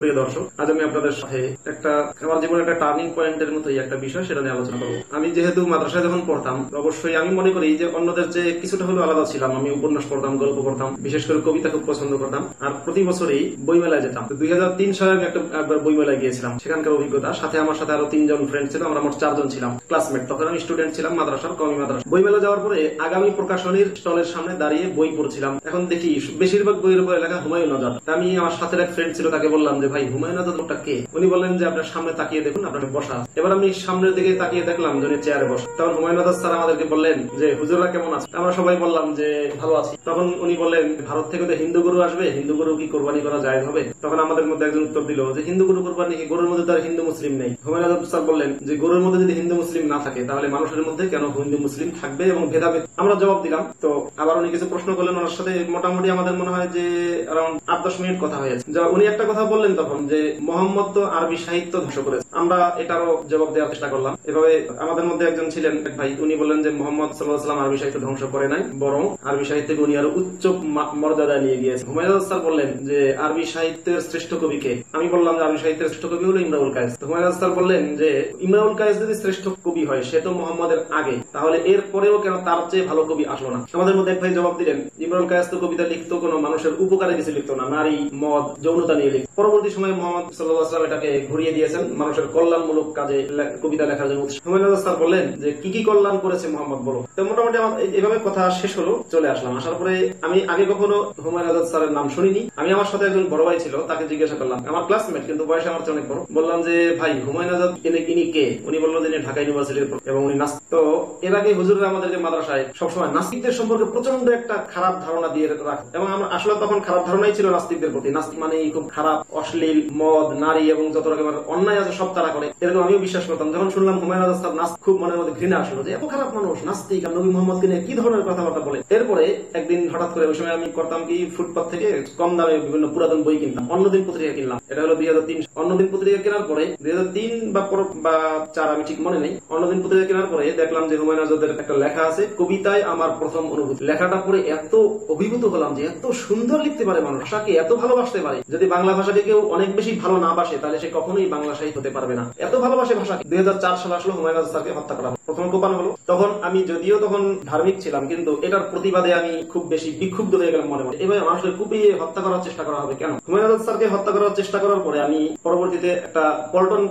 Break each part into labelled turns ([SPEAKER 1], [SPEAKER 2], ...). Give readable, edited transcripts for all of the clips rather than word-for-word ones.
[SPEAKER 1] প্রিয় দর্শক, আজ আমি আপনাদের সাথে আমার জীবনের একটা টার্নিং পয়েন্টের মতোই একটা বিষয় সেটা নিয়ে আলোচনা করবো। আমি যেহেতু মাদ্রাসায় যখন পড়তাম, অবশ্যই আমি মনে করি যে অন্যদের যে কিছুটা হলেও আলাদা ছিলাম। আমি উপন্যাস পড়তাম, গল্প পড়তাম, বিশেষ করে কবিতা খুব পছন্দ করতাম। আর প্রতি বছরই বইমেলায় যেতাম। 2003 সালে আমি একবার বইমেলায় গিয়েছিলাম। সেখানকার অভিজ্ঞতা, সাথে আমার সাথে আরো 3 জন ফ্রেন্ড ছিল, আমরা মোট 4 জন ছিলাম ক্লাসমেট। তখন আমি স্টুডেন্ট ছিলাম মাদ্রাসার, কওমি মাদ্রাসা। বইমেলা যাওয়ার পরে আগামী প্রকাশনীর স্টলের সামনে দাঁড়িয়ে বই পড়ছিলাম। এখন দেখি বেশিরভাগ বইয়ের উপর লেখা হুমায়ুন আজাদ। আমি আমার সাথে এক ফ্রেন্ড ছিল, তাকে বললাম যে ভাই, হুমায়ুন আজাদ লোকটা কে? উনি বললেন যে আপনার সামনে তাকিয়ে দেখুন, আপনার বসা। এবার আমি সামনের দিকে তাকিয়ে দেখলাম যে চেয়ারে বসা। তখন হুমায়ুন আজাদ স্যার আমাদেরকে বললেন যে হুজুররা কেমন আছে? আমরা সবাই বললাম যে ভালো আছি। তখন উনি বললেন, ভারত থেকে তো হিন্দু গরু আসবে, হিন্দু গরু কি কোরবানি করা যায় হবে? তখন আমাদের মধ্যে একজন উত্তর দিল যে হিন্দু গরু কোরবানি কি? গরুর মধ্যে তো আর হিন্দু মুসলিম নেই। হুমায়ুন আজাদ স্যার বললেন যে গরুর মধ্যে যদি হিন্দু মুসলিম না থাকে, তাহলে মানুষের মধ্যে কেন হিন্দু মুসলিম থাকবে এবং ভেদাভেদ? আমরা জবাব দিলাম। তো আবার উনি কিছু প্রশ্ন করলেন, ওনার সাথে মোটামুটি আমাদের মনে হয় যে অ্যারাউন্ড 8-10 মিনিট কথা হয়েছে। উনি একটা কথা বললেন তখন যে মোহাম্মদ তো আরবি সাহিত্য ধ্বংস করেছে। আমরা এটারও জবাব দেওয়ার চেষ্টা করলাম। এভাবে আমাদের মধ্যে একজন ছিলেন এক ভাই, উনি বললেন যে মোহাম্মদ সাল্লাল্লাহু আলাইহি ওয়াসাল্লাম আরবি সাহিত্য ধ্বংস করে নাই, বরং আরবি সাহিত্যকে উনি আরো উচ্চ মর্যাদা নিয়ে গিয়েছে। হুমায়ুন আজাদ স্যার বললেন যে আরবি সাহিত্যের শ্রেষ্ঠ কবি কে? আমি বললাম যে আরবি সাহিত্যের শ্রেষ্ঠ কবি হলো ইমরাউল কায়েস। হুমায়ুন আজাদ স্যার বললেন যে ইমরাউল কায়েস যদি শ্রেষ্ঠ কবি হয়, সে তো মোহাম্মদের আগে, তাহলে এর পরেও কেন তার চেয়ে ভালো কবি আসলো না? আমাদের মধ্যে এক ভাই জবাব দিলেন, ইমরাউল কায়েস তো কবিতা লিখতো কোনো মানুষের উপকারে কিছু লিখতো না, নারী, মদ, যৌনতা নিয়ে লিখত। পরবর্তী সময়ে মোহাম্মদ সাল্লাল্লাহু আলাইহি ওয়াসাল্লাম এটাকে ঘুরিয়ে দিয়েছেন, মানুষের কল্যাণমূলক কাজে কবিতা লেখার জন্য। হুমায়ুন আজাদ স্যার বললেন যে কি কল্যাণ করেছে মোহাম্মদ বলো। তো মোটামুটি এভাবে কথা শেষ হলো, চলে আসলাম। আসার পরে আমি আগে কখনো হুমায়ুন আজাদ স্যারের নাম শুনিনি। আমি আমার সাথে একজন বড় ভাই ছিল, তাকে জিজ্ঞাসা করলাম, আমার ক্লাসমেট কিন্তু বয়সে আমার চেয়ে অনেক বড়। বললাম যে ভাই, হুমায়ুন আজাদ ইনি কে? উনি বললো যে ঢাকা ইউনিভার্সিটির এবং উনি নাস্তিক। তো এর আগে হুজুররা আমাদেরকে মাদ্রাসায় সবসময় নাস্তিকদের সম্পর্কে প্রচন্ড একটা খারাপ ধারণা দিয়ে রাখে, এবং আমরা আসলে তখন খারাপ ধারণাই ছিল নাস্তিকদের প্রতি। নাস্তিক মানে খুব খারাপ, অশ্লীল, মদ, নারী এবং যত রকমের অন্যায় আছে সব তারা করে, এরকম আমিও বিশ্বাস করতাম। যখন শুনলাম হুমায়ুন আজাদ স্যার নাস্তিক, খুব মনের মধ্যে ঘৃণা আসলো যে এত খারাপ মানুষ নাস্তিক, আর নবী মোহাম্মদকে নিয়ে কি ধরনের কথাবার্তা বলে। এরপরে একদিন হঠাৎ করে, ওই সময় আমি করতাম কি, ফুটপাথ থেকে কম দামে বিভিন্ন পুরাতন বই কিনতাম। অন্যদিন পত্রিকা কিনলাম, এটা হলো 2003। অন্যদিন পত্রিকা কেনার পরে 2003 বা 4 আমি ঠিক মনে নেই। অন্যদিন পত্রিকা কেনার পরে দেখলাম যে হুমায়ুন আজাদের একটা লেখা আছে, কবিতায় আমার প্রথম অনুভূতি। লেখাটা পড়ে এত অভিভূত হলাম যে এত সুন্দর লিখতে পারে মানুষ, ভাষাকে এত ভালোবাসতে পারে। যদি বাংলা ভাষাকে কেউ অনেক বেশি ভালো না বাসে, তাহলে সে কখনোই বাংলা সাহিত্য হতে পারবে না। এত ভালোবাসে ভাষাকে। 2004 সালে আসলো হুমায়ুন আজাদ স্যারকে হত্যা করা প্রথম কোপানো হলো। তখন আমি যদিও তখন ধার্মিক ছিলাম, কিন্তু এটার প্রতিবাদে আমি খুব বেশি বিক্ষুব্ধ হয়ে গেলাম মনে মনে। এভাবে মানুষকে কুপিয়ে হত্যা করার চেষ্টা করা হবে কেন? হুমায়ুন আজাদ স্যারকে হত্যা করার চেষ্টা করার পরে আমি পরবর্তীতে একটা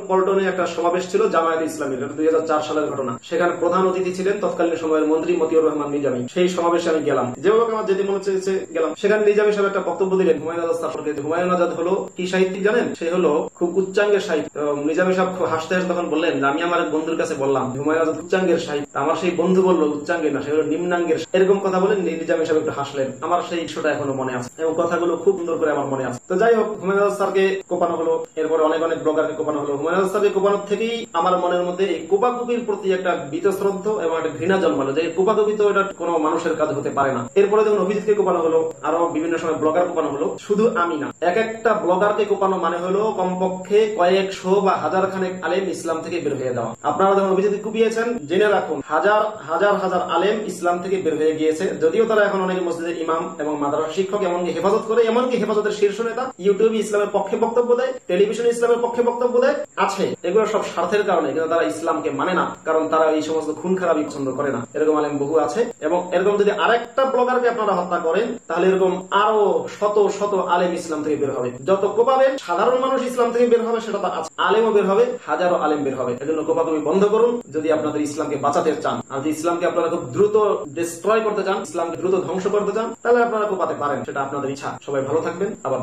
[SPEAKER 1] পল্টনে একটা সমাবেশ ছিল জামায়াতে ইসলামীর, 2004 সালের ঘটনা। সেখানে প্রধান অতিথি ছিলেন তৎকালীন সময়ের মন্ত্রী মতিউর রহমান নিজামী। সেই সমাবেশে আমি গেলাম, যেভাবে আমার যেতে মনে চেয়েছে গেলাম। সেখানে নিজামী সাহেব একটা বক্তব্য দিলেন হুমায়ুন আজাদ স্যার সম্পর্কে। হুমায়ুন আজাদ হলো কি সাহিত্যিক জানেন? সে হলো খুব উচ্চাঙ্গের সাহিত্য। নিজামী সাহেব খুব হাসতে হাসতে তখন বললেন, আমি আমার এক বন্ধুর কাছে বললাম হুমায়ুন আজাদ উচ্চাঙ্গের সাহিত্য। আমার সেই বন্ধু বললো উচ্চাঙ্গের না, সে হলো নিম্নাঙ্গের। এরকম কথা বলেন নিজামী সাহেব একটু হাসলেন। আমার সেই ইস্যুটা এখনো মনে আছে এবং কথাগুলো খুব সুন্দর করে আমার মনে আছে। তো যাই হোক, হুমায়ুন আজাদ স্যারকে কোপানো হলো, এরপরে অনেক ব্লগারকে কোপানো হলো। হুমায়ুন আজাদ স্যারকে কোপানোর থেকেই আমার মনের মধ্যে এই কোপাকুপির প্রতি একটা বীতশ্রদ্ধ এবং একটা ঘৃণা জন্মালো, যে কোপাকুপি তো এটা কোনো মানুষের কাজ হতে পারে না। এরপরে যখন অভিজিৎকে কোপানো হলো, আরো বিভিন্ন সময় ব্লগার কোপানো হলো, শুধু আমি না, এক একটা ব্লগারকে কোপানো মানে হলো কমপক্ষে কয়েকশো বা হাজার খানেক আলেম ইসলাম থেকে বের হয়ে দেওয়া। আপনারা যখন অভিজিৎ কুপিয়েছেন, জেনে রাখুন হাজার হাজার হাজার আলেম ইসলাম থেকে বের হয়ে গিয়েছে। যদিও তারা এখন অনেকে মসজিদের ইমাম এবং মাদ্রাসা শিক্ষক, এমনকি হেফাজত করে, এমনকি হেফাজতের শীর্ষ নেতা, ইউটিউবে ইসলামের পক্ষে বক্তব্য দেয়, টেলিভিশনে ইসলামের পক্ষে বক্তব্য দেয় আছে। এগুলো সব স্বার্থের কারণে, কিন্তু তারা ইসলামকে মানে না, কারণ তারা এই সমস্ত খুন খারাপি পছন্দ করে না। এরকম আলেম বহু আছে। এবং এরকম যদি আরেকটা ব্লগারকে আপনারা হত্যা করেন, তাহলে এরকম আরো শত শত আলেম ইসলাম থেকে বের হবে। যত কোপাবেন সাধারণ মানুষ ইসলাম থেকে বের হবে, সেটা আছে, আলেমও বের হবে, হাজারো আলেম বের হবে। এজন্য কোপাকুপি বন্ধ করুন যদি আপনাদের ইসলামকে বাঁচাতে চান। আর যদি ইসলামকে আপনারা খুব দ্রুত ডিস্ট্রয় করতে চান, ইসলামকে দ্রুত ধ্বংস করতে চান, তাহলে আপনারা কোপাতে পারেন, সেটা আপনাদের ইচ্ছা। সবাই ভালো থাকবেন। আবার